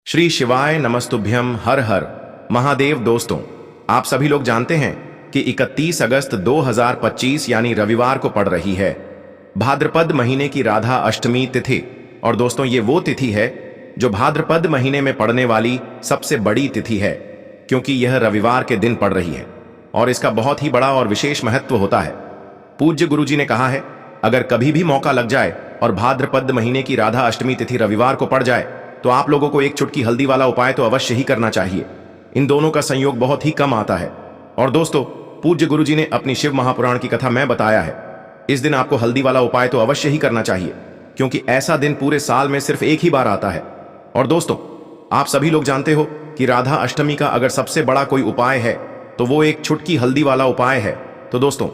श्री शिवाय नमस्तुभ्यम हर हर महादेव। दोस्तों, आप सभी लोग जानते हैं कि 31 अगस्त 2025 यानी रविवार को पड़ रही है भाद्रपद महीने की राधा अष्टमी तिथि। और दोस्तों, ये वो तिथि है जो भाद्रपद महीने में पड़ने वाली सबसे बड़ी तिथि है, क्योंकि यह रविवार के दिन पड़ रही है और इसका बहुत ही बड़ा और विशेष महत्व होता है। पूज्य गुरुजी ने कहा है, अगर कभी भी मौका लग जाए और भाद्रपद महीने की राधा अष्टमी तिथि रविवार को पड़ जाए तो आप लोगों को एक चुटकी हल्दी वाला उपाय तो अवश्य ही करना चाहिए। इन दोनों का संयोग बहुत ही कम आता है। और दोस्तों, पूज्य गुरुजी ने अपनी शिव महापुराण की कथा में बताया है, इस दिन आपको हल्दी वाला उपाय तो अवश्य ही करना चाहिए, क्योंकि ऐसा दिन पूरे साल में सिर्फ एक ही बार आता है। और दोस्तों, आप सभी लोग जानते हो कि राधा अष्टमी का अगर सबसे बड़ा कोई उपाय है तो वो एक चुटकी हल्दी वाला उपाय है। तो दोस्तों,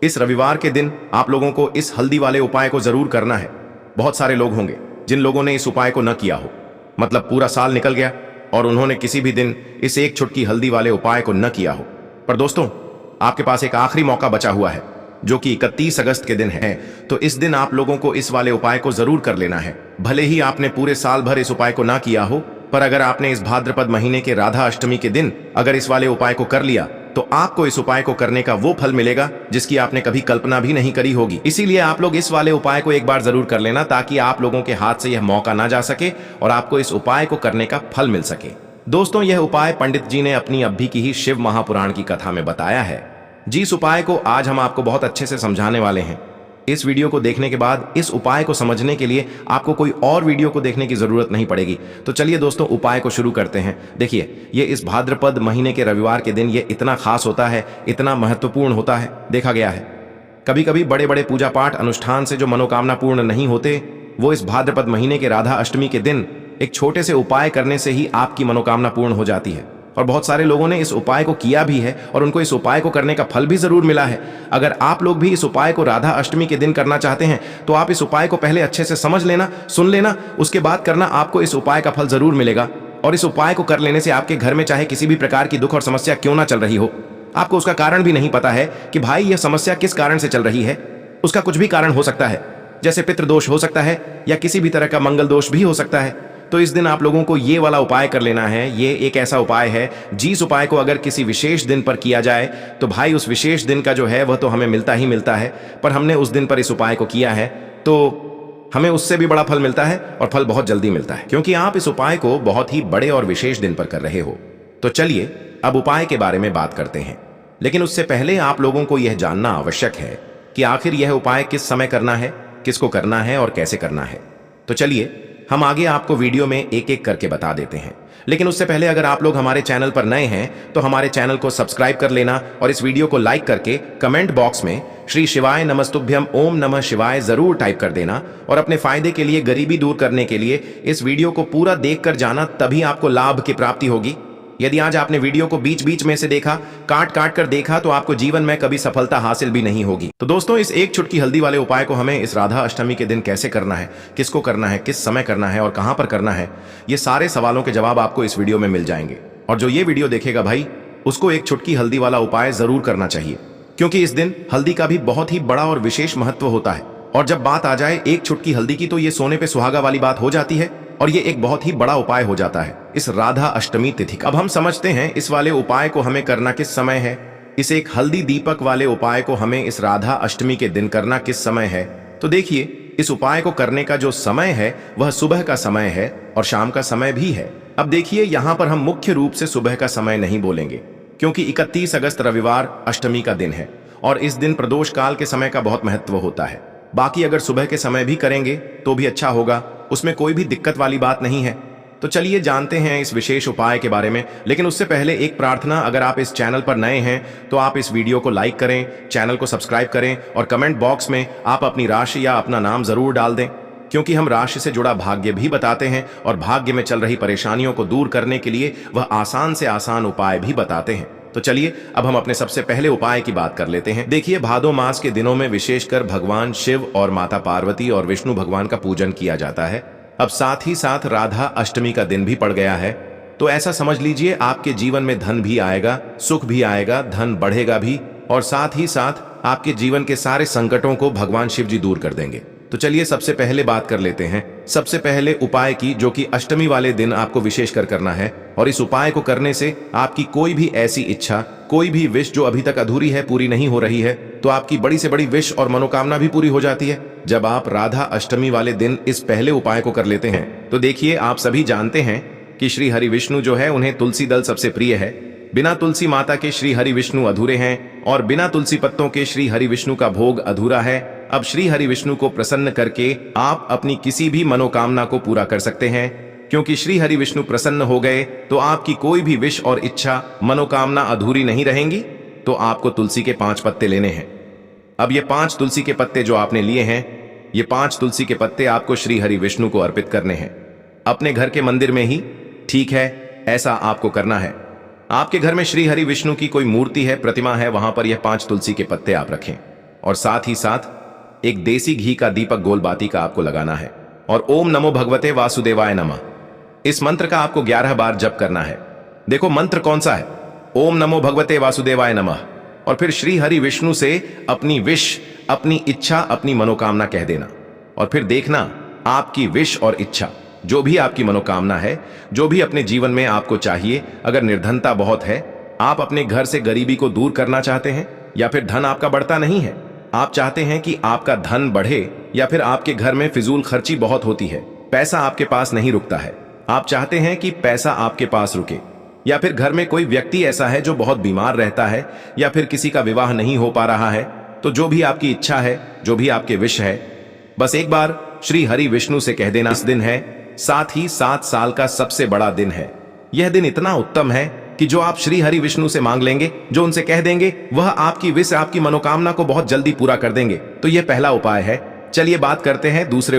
इस रविवार के दिन आप लोगों को इस हल्दी वाले उपाय को जरूर करना है। बहुत सारे लोग होंगे जिन लोगों ने इस उपाय को न किया हो, मतलब पूरा साल निकल गया और उन्होंने किसी भी दिन इस एक चुटकी हल्दी वाले उपाय को न किया हो। पर दोस्तों, आपके पास एक आखिरी मौका बचा हुआ है जो कि 31 अगस्त के दिन है। तो इस दिन आप लोगों को इस वाले उपाय को जरूर कर लेना है। भले ही आपने पूरे साल भर इस उपाय को ना किया हो, पर अगर आपने इस भाद्रपद महीने के राधा अष्टमी के दिन अगर इस वाले उपाय को कर लिया तो आपको इस उपाय को करने का वो फल मिलेगा जिसकी आपने कभी कल्पना भी नहीं करी होगी। इसीलिए आप लोग इस वाले उपाय को एक बार जरूर कर लेना, ताकि आप लोगों के हाथ से यह मौका ना जा सके और आपको इस उपाय को करने का फल मिल सके। दोस्तों, यह उपाय पंडित जी ने अपनी अभी की ही शिव महापुराण की कथा में बताया है। जिस उपाय को आज हम आपको बहुत अच्छे से समझाने वाले हैं, इस वीडियो को देखने के बाद इस उपाय को समझने के लिए आपको कोई और वीडियो को देखने की जरूरत नहीं पड़ेगी। तो चलिए दोस्तों, उपाय को शुरू करते हैं। देखिए, ये इस भाद्रपद महीने के रविवार के दिन ये इतना खास होता है, इतना महत्वपूर्ण होता है। देखा गया है कभी कभी बड़े बड़े पूजा पाठ अनुष्ठान से जो मनोकामना पूर्ण नहीं होते, वो इस भाद्रपद महीने के राधा अष्टमी के दिन एक छोटे से उपाय करने से ही आपकी मनोकामना पूर्ण हो जाती है। और बहुत सारे लोगों ने इस उपाय को किया भी है और उनको इस उपाय को करने का फल भी जरूर मिला है। अगर आप लोग भी इस उपाय को राधा अष्टमी के दिन करना चाहते हैं तो आप इस उपाय को पहले अच्छे से समझ लेना, सुन लेना, उसके बाद करना। आपको इस उपाय का फल जरूर मिलेगा। और इस उपाय को कर लेने से आपके घर में चाहे किसी भी प्रकार की दुख और समस्या क्यों ना चल रही हो, आपको उसका कारण भी नहीं पता है कि भाई यह समस्या किस कारण से चल रही है, उसका कुछ भी कारण हो सकता है, जैसे पितृदोष हो सकता है या किसी भी तरह का मंगल दोष भी हो सकता है। तो इस दिन आप लोगों को ये वाला उपाय कर लेना है। ये एक ऐसा उपाय है जिस उपाय को अगर किसी विशेष दिन पर किया जाए तो भाई उस विशेष दिन का जो है वह तो हमें मिलता ही मिलता है, पर हमने उस दिन पर इस उपाय को किया है तो हमें उससे भी बड़ा फल मिलता है और फल बहुत जल्दी मिलता है, क्योंकि आप इस उपाय को बहुत ही बड़े और विशेष दिन पर कर रहे हो। तो चलिए अब उपाय के बारे में बात करते हैं, लेकिन उससे पहले आप लोगों को यह जानना आवश्यक है कि आखिर यह उपाय किस समय करना है, किसको करना है और कैसे करना है। तो चलिए हम आगे आपको वीडियो में एक एक करके बता देते हैं। लेकिन उससे पहले अगर आप लोग हमारे चैनल पर नए हैं तो हमारे चैनल को सब्सक्राइब कर लेना और इस वीडियो को लाइक करके कमेंट बॉक्स में श्री शिवाय नमस्तुभ्यम ओम नमः शिवाय जरूर टाइप कर देना। और अपने फायदे के लिए, गरीबी दूर करने के लिए इस वीडियो को पूरा देख कर जाना, तभी आपको लाभ की प्राप्ति होगी। यदि आज आपने वीडियो को बीच बीच में से देखा, काट काट कर देखा, तो आपको जीवन में कभी सफलता हासिल भी नहीं होगी। तो दोस्तों, इस एक चुटकी हल्दी वाले उपाय को हमें इस राधा अष्टमी के दिन कैसे करना है, किसको करना है, किस समय करना है और कहां पर करना है, ये सारे सवालों के जवाब आपको इस वीडियो में मिल जाएंगे। और जो ये वीडियो देखेगा भाई, उसको एक चुटकी हल्दी वाला उपाय जरूर करना चाहिए, क्योंकि इस दिन हल्दी का भी बहुत ही बड़ा और विशेष महत्व होता है। और जब बात आ जाए एक चुटकी हल्दी की, तो ये सोने पे सुहागा वाली बात हो जाती है और ये एक बहुत ही बड़ा उपाय हो जाता है इस राधा अष्टमी तिथि का। अब हम समझते हैं इस वाले उपाय को हमें करना किस समय है। इस एक हल्दी दीपक वाले उपाय को हमें इस राधा अष्टमी के दिन करना किस समय है। तो देखिए, इस उपाय को करने का जो समय है वह सुबह का समय है और शाम का समय भी है। अब देखिए, यहाँ पर हम मुख्य रूप से सुबह का समय नहीं बोलेंगे, क्योंकि 31 अगस्त रविवार अष्टमी का दिन है और इस दिन प्रदोष काल के समय का बहुत महत्व होता है। बाकी अगर सुबह के समय भी करेंगे तो भी अच्छा होगा, उसमें कोई भी दिक्कत वाली बात नहीं है। तो चलिए जानते हैं इस विशेष उपाय के बारे में। लेकिन उससे पहले एक प्रार्थना, अगर आप इस चैनल पर नए हैं तो आप इस वीडियो को लाइक करें, चैनल को सब्सक्राइब करें और कमेंट बॉक्स में आप अपनी राशि या अपना नाम जरूर डाल दें, क्योंकि हम राशि से जुड़ा भाग्य भी बताते हैं और भाग्य में चल रही परेशानियों को दूर करने के लिए वह आसान से आसान उपाय भी बताते हैं। तो चलिए अब हम अपने सबसे पहले उपाय की बात कर लेते हैं। देखिए, भादो मास के दिनों में विशेषकर भगवान शिव और माता पार्वती और विष्णु भगवान का पूजन किया जाता है। अब साथ ही साथ राधा अष्टमी का दिन भी पड़ गया है, तो ऐसा समझ लीजिए आपके जीवन में धन भी आएगा, सुख भी आएगा, धन बढ़ेगा भी, और साथ ही साथ आपके जीवन के सारे संकटों को भगवान शिव जी दूर कर देंगे। तो चलिए सबसे पहले बात कर लेते हैं सबसे पहले उपाय की, जो कि अष्टमी वाले दिन आपको विशेषकर करना है। और इस उपाय को करने से आपकी कोई भी ऐसी इच्छा, कोई भी विश जो अभी तक अधूरी है, पूरी नहीं हो रही है, तो आपकी बड़ी से बड़ी विश और मनोकामना भी पूरी हो जाती है। जब आप राधा अष्टमी वाले दिन इस पहले उपाय को कर लेते हैं तो देखिए, आप सभी जानते हैं कि श्री हरि विष्णु जो है, उन्हें तुलसी दल सबसे प्रिय है। बिना तुलसी माता के श्री हरि विष्णु अधूरे हैं और बिना तुलसी पत्तों के श्री हरि विष्णु का भोग अधूरा है। अब श्री हरि विष्णु को प्रसन्न करके आप अपनी किसी भी मनोकामना को पूरा कर सकते हैं, क्योंकि श्री हरि विष्णु प्रसन्न हो गए तो आपकी कोई भी विश और इच्छा, मनोकामना अधूरी नहीं रहेंगी। तो आपको तुलसी के 5 पत्ते लेने हैं। अब ये 5 तुलसी के पत्ते जो आपने लिए हैं, ये 5 तुलसी के पत्ते आपको श्री हरि विष्णु को अर्पित करने हैं, अपने घर के मंदिर में ही। ठीक है, ऐसा आपको करना है। आपके घर में श्री हरि विष्णु की कोई मूर्ति है, प्रतिमा है, वहां पर यह 5 तुलसी के पत्ते आप रखें और साथ ही साथ एक देसी घी का दीपक गोल बाती का आपको लगाना है और ओम नमो भगवते वासुदेवाय नमः, इस मंत्र का आपको 11 बार जप करना है। देखो मंत्र कौन सा है, ओम नमो भगवते वासुदेवाय नमः, और फिर श्री हरि विष्णु से अपनी विश, अपनी इच्छा, अपनी मनोकामना कह देना। और फिर देखना आपकी विश और इच्छा, जो भी आपकी मनोकामना है, जो भी अपने जीवन में आपको चाहिए, अगर निर्धनता बहुत है, आप अपने घर से गरीबी को दूर करना चाहते हैं, या फिर धन आपका बढ़ता नहीं है, आप चाहते हैं कि आपका धन बढ़े, या फिर आपके घर में फिजूल खर्ची बहुत होती है, पैसा आपके पास नहीं रुकता है, आप चाहते हैं कि पैसा आपके पास रुके, या फिर घर में कोई व्यक्ति ऐसा है जो बहुत बीमार रहता है, या फिर किसी का विवाह नहीं हो पा रहा है, तो जो भी आपकी इच्छा है, जो भी आपके विश है, बस एक बार श्री हरि विष्णु से कह देना। इस दिन है, साथ ही 7 साल का सबसे बड़ा दिन है। यह दिन इतना उत्तम है कि जो आप श्री हरि विष्णु से मांग लेंगे, जो उनसे कह देंगे, वह आपकी विश, आपकी मनोकामना को बहुत जल्दी पूरा कर देंगे। तो यह पहला उपाय है। चलिए बात करते हैं दूसरे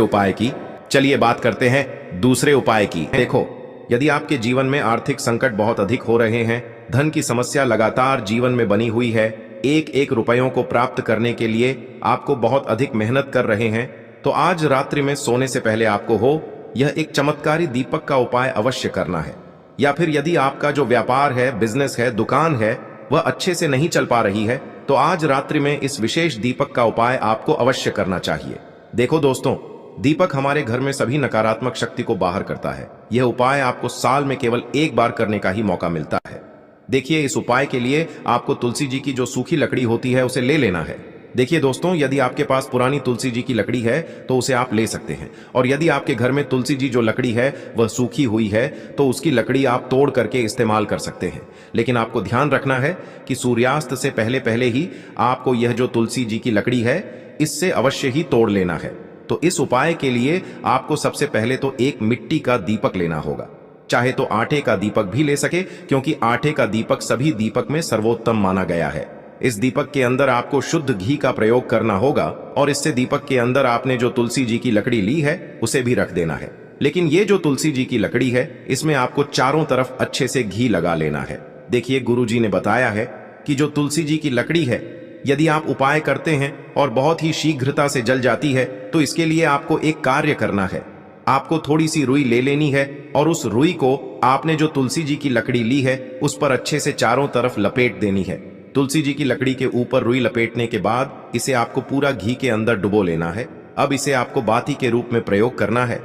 उपाय की। देखो, यदि आपके जीवन में आर्थिक संकट बहुत अधिक हो रहे हैं, धन की समस्या लगातार जीवन में बनी हुई है, एक एक रुपयों को प्राप्त करने के लिए आपको बहुत अधिक मेहनत कर रहे हैं, तो आज रात्रि में सोने से पहले आपको हो यह एक चमत्कारी दीपक का उपाय अवश्य करना है। या फिर यदि आपका जो व्यापार है, बिजनेस है, दुकान है, वह अच्छे से नहीं चल पा रही है, तो आज रात्रि में इस विशेष दीपक का उपाय आपको अवश्य करना चाहिए। देखो दोस्तों, दीपक हमारे घर में सभी नकारात्मक शक्ति को बाहर करता है। यह उपाय आपको साल में केवल एक बार करने का ही मौका मिलता है। देखिए, इस उपाय के लिए आपको तुलसी जी की जो सूखी लकड़ी होती है, उसे ले लेना है। देखिए दोस्तों, यदि आपके पास पुरानी तुलसी जी की लकड़ी है तो उसे आप ले सकते हैं, और यदि आपके घर में तुलसी जी जो लकड़ी है वह सूखी हुई है, तो उसकी लकड़ी आप तोड़ करके इस्तेमाल कर सकते हैं। लेकिन आपको ध्यान रखना है कि सूर्यास्त से पहले पहले ही आपको यह जो तुलसी जी की लकड़ी है, इससे अवश्य ही तोड़ लेना है। तो इस उपाय के लिए आपको सबसे पहले तो एक मिट्टी का दीपक लेना होगा, चाहे तो आटे का दीपक भी ले सके, क्योंकि आटे का दीपक सभी दीपक में सर्वोत्तम माना गया है। इस दीपक के अंदर आपको शुद्ध घी का प्रयोग करना होगा, और इससे दीपक के अंदर आपने जो तुलसी जी की लकड़ी ली है उसे भी रख देना है। लेकिन ये जो तुलसी जी की लकड़ी है, इसमें आपको चारों तरफ अच्छे से घी लगा लेना है। देखिए, गुरुजी ने बताया है कि जो तुलसी जी की लकड़ी है, यदि आप उपाय करते हैं और बहुत ही शीघ्रता से जल जाती है, तो इसके लिए आपको एक कार्य करना है। आपको थोड़ी सी रुई ले लेनी है, और उस रुई को आपने जो तुलसी जी की लकड़ी ली है उस पर अच्छे से चारों तरफ लपेट देनी है। तुलसी जी की लकड़ी के ऊपर रुई लपेटने के बाद इसे आपको पूरा घी के अंदर डुबो लेना है। अब इसे आपको बाती के रूप में प्रयोग करना है।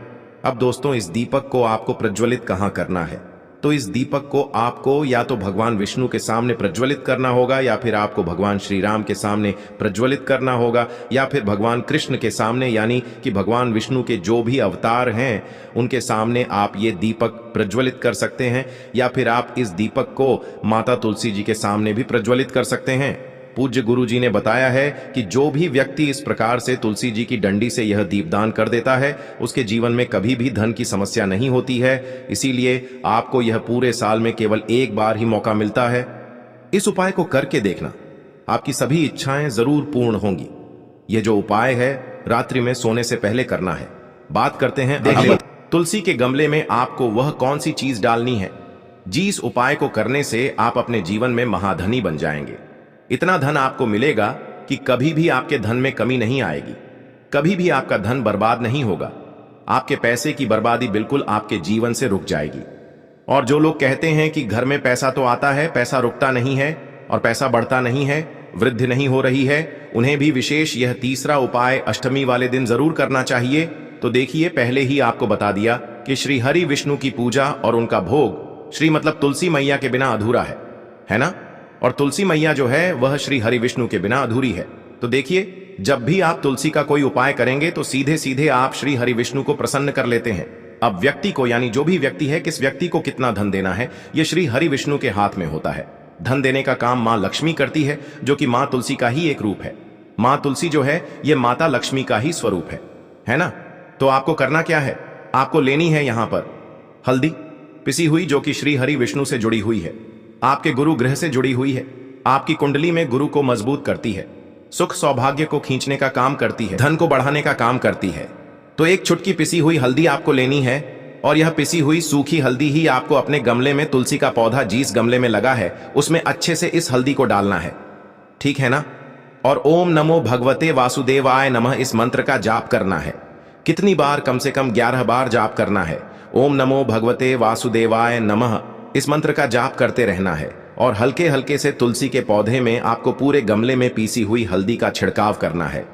अब दोस्तों, इस दीपक को आपको प्रज्वलित कहाँ करना है? तो इस दीपक को आपको या तो भगवान विष्णु के सामने प्रज्वलित करना होगा, या फिर आपको भगवान श्री राम के सामने प्रज्वलित करना होगा, या फिर भगवान कृष्ण के सामने, यानी कि भगवान विष्णु के जो भी अवतार हैं उनके सामने आप ये दीपक प्रज्वलित कर सकते हैं, या फिर आप इस दीपक को माता तुलसी जी के सामने भी प्रज्वलित कर सकते हैं। पूज्य गुरु जी ने बताया है कि जो भी व्यक्ति इस प्रकार से तुलसी जी की डंडी से यह दीपदान कर देता है, उसके जीवन में कभी भी धन की समस्या नहीं होती है। इसीलिए आपको यह पूरे साल में केवल एक बार ही मौका मिलता है। इस उपाय को करके देखना, आपकी सभी इच्छाएं जरूर पूर्ण होंगी। यह जो उपाय है रात्रि में सोने से पहले करना है। बात करते हैं अगले। तुलसी के गमले में आपको वह कौन सी चीज डालनी है जिस उपाय को करने से आप अपने जीवन में महाधनी बन जाएंगे। इतना धन आपको मिलेगा कि कभी भी आपके धन में कमी नहीं आएगी, कभी भी आपका धन बर्बाद नहीं होगा। आपके पैसे की बर्बादी बिल्कुल आपके जीवन से रुक जाएगी। और जो लोग कहते हैं कि घर में पैसा तो आता है, पैसा रुकता नहीं है और पैसा बढ़ता नहीं है, वृद्धि नहीं हो रही है, उन्हें भी विशेष यह तीसरा उपाय अष्टमी वाले दिन जरूर करना चाहिए। तो देखिए, पहले ही आपको बता दिया कि श्री हरि विष्णु की पूजा और उनका भोग श्री मतलब तुलसी मैया के बिना अधूरा है ना। और तुलसी मैया जो है वह श्री हरि विष्णु के बिना अधूरी है। तो देखिए, जब भी आप तुलसी का कोई उपाय करेंगे तो सीधे सीधे आप श्री हरि विष्णु को प्रसन्न कर लेते हैं। अब व्यक्ति को, यानी जो भी व्यक्ति है, किस व्यक्ति को कितना धन देना है, यह श्री हरि विष्णु के हाथ में होता है। धन देने का काम मां लक्ष्मी करती है, जो कि मां तुलसी का ही एक रूप है। मां तुलसी जो है यह माता लक्ष्मी का ही स्वरूप है ना। तो आपको करना क्या है, आपको लेनी है यहां पर हल्दी पिसी हुई, जो कि श्री हरि विष्णु से जुड़ी हुई है, आपके गुरु ग्रह से जुड़ी हुई है, आपकी कुंडली में गुरु को मजबूत करती है, सुख सौभाग्य को खींचने का काम करती है, धन को बढ़ाने का काम करती है। तो एक चुटकी पिसी हुई हल्दी आपको लेनी है, और यह पिसी हुई सूखी हल्दी ही आपको अपने गमले में, तुलसी का पौधा जिस गमले में लगा है उसमें अच्छे से इस हल्दी को डालना है, ठीक है ना। और ओम नमो भगवते वासुदेवाय नमः इस मंत्र का जाप करना है। कितनी बार? कम से कम 11 बार जाप करना है। ओम नमो भगवते वासुदेवाय नमः इस मंत्र का जाप करते रहना है, और हल्के हल्के से तुलसी के पौधे में आपको पूरे गमले में पीसी हुई हल्दी का छिड़काव करना है।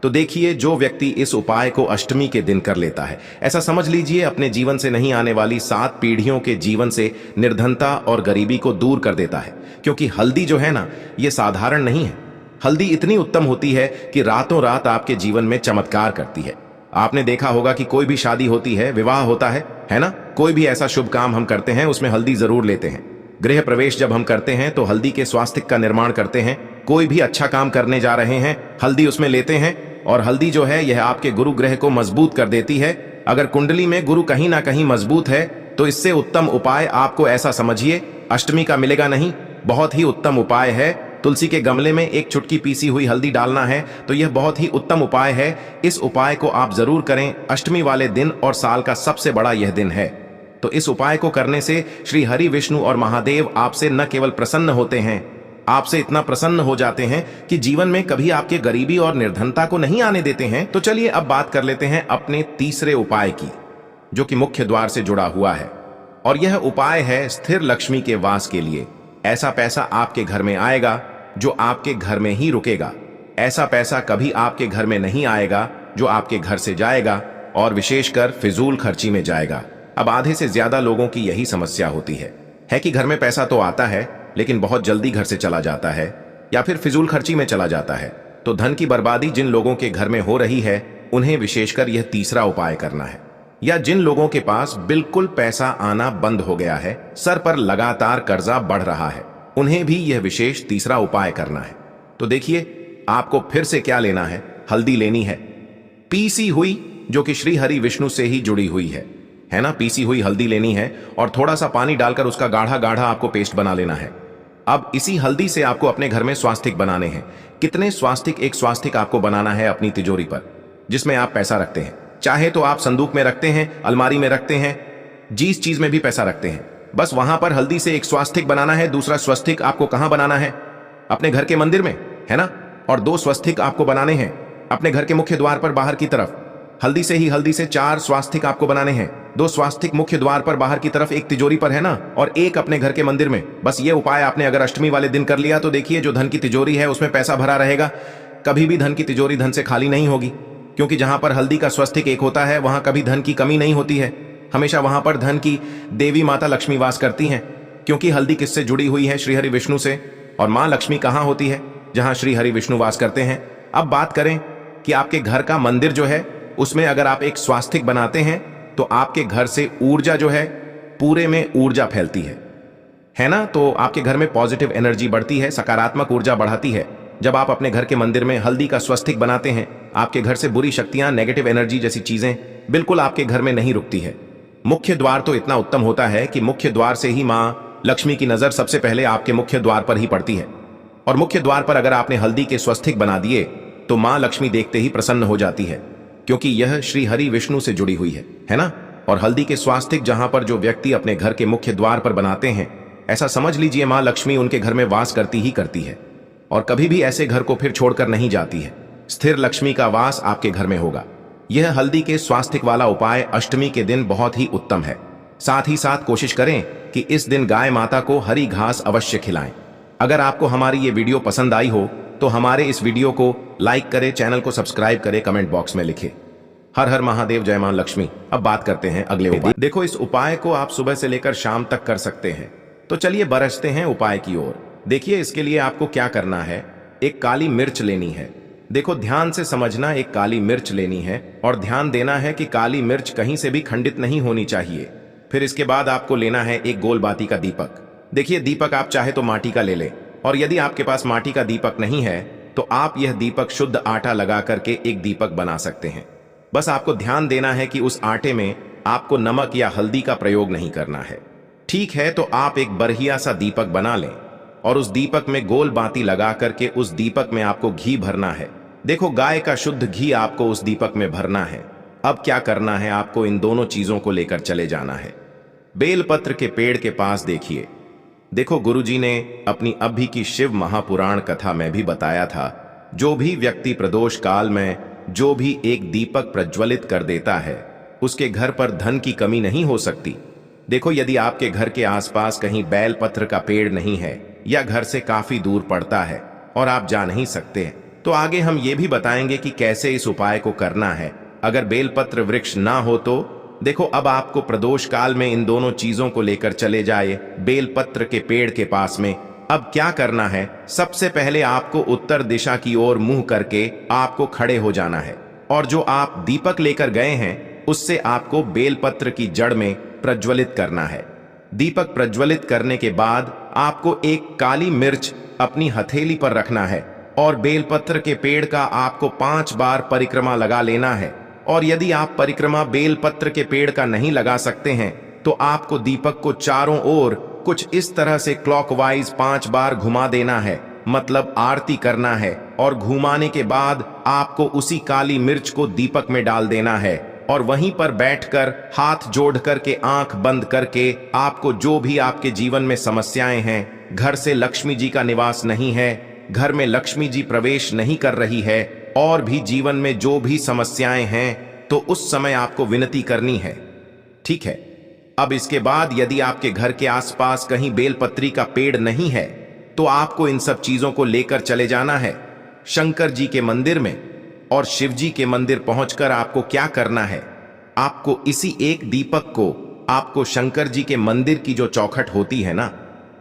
तो देखिए, जो व्यक्ति इस उपाय को अष्टमी के दिन कर लेता है, ऐसा समझ लीजिए अपने जीवन से नहीं आने वाली 7 पीढ़ियों के जीवन से निर्धनता और गरीबी को दूर कर देता है। क्योंकि हल्दी जो है ना, ये साधारण नहीं है। हल्दी इतनी उत्तम होती है कि रातों रात आपके जीवन में चमत्कार करती है। आपने देखा होगा कि कोई भी शादी होती है, विवाह होता है ना, कोई भी ऐसा शुभ काम हम करते हैं उसमें हल्दी जरूर लेते हैं। गृह प्रवेश जब हम करते हैं तो हल्दी के स्वास्तिक का निर्माण करते हैं। कोई भी अच्छा काम करने जा रहे हैं, हल्दी उसमें लेते हैं। और हल्दी जो है यह आपके गुरु ग्रह को मजबूत कर देती है। अगर कुंडली में गुरु कहीं ना कहीं मजबूत है तो इससे उत्तम उपाय आपको, ऐसा समझिए, अष्टमी का मिलेगा नहीं। बहुत ही उत्तम उपाय है। तुलसी के गमले में एक चुटकी पीसी हुई हल्दी डालना है, तो यह बहुत ही उत्तम उपाय है। इस उपाय को आप जरूर करें अष्टमी वाले दिन, और साल का सबसे बड़ा यह दिन है। तो इस उपाय को करने से श्री हरि विष्णु और महादेव आपसे न केवल प्रसन्न होते हैं, आपसे इतना प्रसन्न हो जाते हैं कि जीवन में कभी आपके गरीबी और निर्धनता को नहीं आने देते हैं। तो चलिए अब बात कर लेते हैं अपने तीसरे उपाय की, जो कि मुख्य द्वार से जुड़ा हुआ है। और यह उपाय है स्थिर लक्ष्मी के वास के लिए। ऐसा पैसा आपके घर में आएगा जो आपके घर में ही रुकेगा। ऐसा पैसा कभी आपके घर में नहीं आएगा जो आपके घर से जाएगा, और विशेषकर फिजूल खर्ची में जाएगा। अब आधे से ज्यादा लोगों की यही समस्या होती है कि घर में पैसा तो आता है लेकिन बहुत जल्दी घर से चला जाता है, या फिर फिजूल खर्ची में चला जाता है। तो धन की बर्बादी जिन लोगों के घर में हो रही है, उन्हें विशेषकर यह तीसरा उपाय करना है। या जिन लोगों के पास बिल्कुल पैसा आना बंद हो गया है, सर पर लगातार कर्जा बढ़ रहा है, उन्हें भी यह विशेष तीसरा उपाय करना है। तो देखिए, आपको फिर से क्या लेना है, हल्दी लेनी है पीसी हुई, जो कि श्री हरि विष्णु से ही जुड़ी हुई है ना। पीसी हुई हल्दी लेनी है, और थोड़ा सा पानी डालकर उसका गाढ़ा गाढ़ा आपको पेस्ट बना लेना है। अब इसी हल्दी से आपको अपने घर में स्वास्तिक बनाने हैं। कितने स्वास्तिक? एक स्वास्तिक आपको बनाना है अपनी तिजोरी पर, जिसमें आप पैसा रखते हैं। चाहे तो आप संदूक में रखते हैं, अलमारी में रखते हैं, जिस चीज में भी पैसा रखते हैं, बस वहां पर हल्दी से एक स्वास्तिक बनाना है। दूसरा स्वस्तिक आपको कहां बनाना है? अपने घर के मंदिर में, है ना। और 2 स्वस्तिक आपको बनाने हैं अपने घर के मुख्य द्वार पर बाहर की तरफ। हल्दी से 4 स्वास्तिक आपको बनाने हैं। 2 स्वास्तिक मुख्य द्वार पर बाहर की तरफ, एक तिजोरी पर, है ना, और एक अपने घर के मंदिर में। बस ये उपाय आपने अगर अष्टमी वाले दिन कर लिया तो देखिए, जो धन की तिजोरी है उसमें पैसा भरा रहेगा। कभी भी धन की तिजोरी धन से खाली नहीं होगी, क्योंकि जहां पर हल्दी का स्वस्तिक एक होता है वहां कभी धन की कमी नहीं होती है। हमेशा वहां पर धन की देवी माता लक्ष्मी वास करती हैं, क्योंकि हल्दी किससे जुड़ी हुई है? श्री हरि विष्णु से। और मां लक्ष्मी कहां होती है? जहां श्री हरि विष्णु वास करते हैं। अब बात करें कि आपके घर का मंदिर जो है उसमें अगर आप एक स्वास्तिक बनाते हैं तो आपके घर से ऊर्जा जो है, पूरे में ऊर्जा फैलती है ना। तो आपके घर में पॉजिटिव एनर्जी बढ़ती है, सकारात्मक ऊर्जा बढ़ाती है। जब आप अपने घर के मंदिर में हल्दी का स्वस्तिक बनाते हैं, आपके घर से बुरी शक्तियां, नेगेटिव एनर्जी जैसी चीजें बिल्कुल आपके घर में नहीं रुकती है। मुख्य द्वार तो इतना उत्तम होता है कि मुख्य द्वार से ही मां लक्ष्मी की नजर सबसे पहले आपके मुख्य द्वार पर ही पड़ती है। और मुख्य द्वार पर अगर आपने हल्दी के स्वस्तिक बना दिए तो मां लक्ष्मी देखते ही प्रसन्न हो जाती है, क्योंकि यह श्री हरि विष्णु से जुड़ी हुई है ना। और हल्दी के स्वास्तिक जहां पर जो व्यक्ति अपने घर के मुख्य द्वार पर बनाते हैं, ऐसा समझ लीजिए मां लक्ष्मी उनके घर में वास करती ही करती है, और कभी भी ऐसे घर को फिर छोड़कर नहीं जाती है। स्थिर लक्ष्मी का वास आपके घर में होगा। यह हल्दी के स्वास्तिक वाला उपाय अष्टमी के दिन बहुत ही उत्तम है। साथ ही साथ कोशिश करें कि इस दिन गाय माता को हरी घास अवश्य खिलाएं। अगर आपको हमारी ये वीडियो पसंद आई हो तो हमारे इस वीडियो को लाइक करें, चैनल को सब्सक्राइब करें, कमेंट बॉक्स में लिखें हर हर महादेव, जय मां लक्ष्मी। अब बात करते हैं अगले उपाय। देखो, इस उपाय को आप सुबह से लेकर शाम तक कर सकते हैं। तो चलिए बरसते हैं उपाय की ओर। देखिए, इसके लिए आपको क्या करना है, एक काली मिर्च लेनी है। देखो, ध्यान से समझना, एक काली मिर्च लेनी है और ध्यान देना है कि काली मिर्च कहीं से भी खंडित नहीं होनी चाहिए। फिर इसके बाद आपको लेना है एक गोल बाती का दीपक। देखिए, दीपक आप चाहे तो माटी का ले ले, और यदि आपके पास माटी का दीपक नहीं है तो आप यह दीपक शुद्ध आटा लगा करके एक दीपक बना सकते हैं। बस आपको ध्यान देना है कि उस आटे में आपको नमक या हल्दी का प्रयोग नहीं करना है। ठीक है, तो आप एक बढ़िया सा दीपक बना लें और उस दीपक में गोल बाती लगा करके उस दीपक में आपको घी भरना है। देखो, गाय का शुद्ध घी आपको उस दीपक में भरना है। अब क्या करना है, आपको इन दोनों चीजों को लेकर चले जाना है। बेलपत्र के पेड़ के पास देखिए। देखो, गुरुजी ने अपनी अभी की शिव महापुराण कथा में भी बताया था, जो भी व्यक्ति प्रदोष काल में जो भी एक दीपक प्रज्वलित कर देता है, उसके घर पर धन की कमी नहीं हो सकती। देखो, यदि आपके घर के आसपास कहीं बेलपत्र का पेड़ नहीं है या घर से काफी दूर पड़ता है और आप जा नहीं सकते, तो आगे हम ये भी बताएंगे कि कैसे इस उपाय को करना है। अगर बेलपत्र वृक्ष ना हो तो देखो, अब आपको प्रदोष काल में इन दोनों चीजों को लेकर चले जाए बेलपत्र के पेड़ के पास में। अब क्या करना है, सबसे पहले आपको उत्तर दिशा की ओर मुंह करके आपको खड़े हो जाना है और जो आप दीपक लेकर गए हैं उससे आपको बेलपत्र की जड़ में प्रज्वलित करना है। दीपक प्रज्वलित करने के बाद आपको एक काली मिर्च अपनी हथेली पर रखना है और बेलपत्र के पेड़ का आपको 5 बार परिक्रमा लगा लेना है। और यदि आप परिक्रमा बेलपत्र के पेड़ का नहीं लगा सकते हैं तो आपको दीपक को चारों ओर कुछ इस तरह से क्लॉकवाइज 5 बार घुमा देना है, मतलब आरती करना है। और घुमाने के बाद आपको उसी काली मिर्च को दीपक में डाल देना है और वहीं पर बैठकर हाथ जोड़ करके आंख बंद करके आपको जो भी आपके जीवन में समस्याएं हैं, घर से लक्ष्मी जी का निवास नहीं है, घर में लक्ष्मी जी प्रवेश नहीं कर रही है, और भी जीवन में जो भी समस्याएं हैं, तो उस समय आपको विनती करनी है। ठीक है, अब इसके बाद यदि आपके घर के आसपास कहीं बेलपत्री का पेड़ नहीं है तो आपको इन सब चीजों को लेकर चले जाना है शंकर जी के मंदिर में। और शिव जी के मंदिर पहुंचकर आपको क्या करना है, आपको इसी एक दीपक को आपको शंकर जी के मंदिर की जो चौखट होती है ना,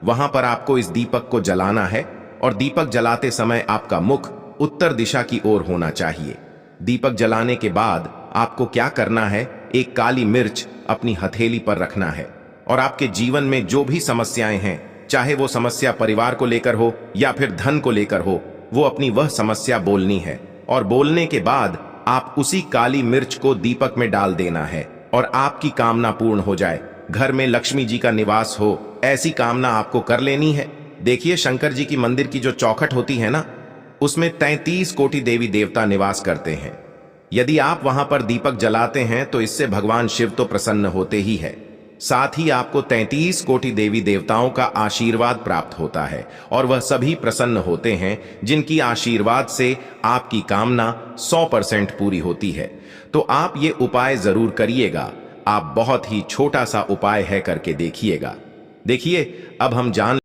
वहां पर आपको इस दीपक को जलाना है। और दीपक जलाते समय आपका मुख उत्तर दिशा की ओर होना चाहिए। दीपक जलाने के बाद आपको क्या करना है, एक काली मिर्च अपनी हथेली पर रखना है और आपके जीवन में जो भी समस्याएं हैं, चाहे वो समस्या परिवार को लेकर हो या फिर धन को लेकर हो, वो अपनी वह समस्या बोलनी है। और बोलने के बाद आप उसी काली मिर्च को दीपक में डाल देना है और आपकी कामना पूर्ण हो जाए, घर में लक्ष्मी जी का निवास हो, ऐसी कामना आपको कर लेनी है। देखिए, शंकर जी की मंदिर की जो चौखट होती है ना, उसमें 33 कोटि देवी देवता निवास करते हैं। यदि आप वहां पर दीपक जलाते हैं तो इससे भगवान शिव तो प्रसन्न होते ही है, साथ ही आपको 33 कोटि देवी देवताओं का आशीर्वाद प्राप्त होता है और वह सभी प्रसन्न होते हैं जिनकी आशीर्वाद से आपकी कामना 100% पूरी होती है। तो आप ये उपाय जरूर करिएगा। आप बहुत ही छोटा सा उपाय है, करके देखिएगा। देखिए, अब हम जान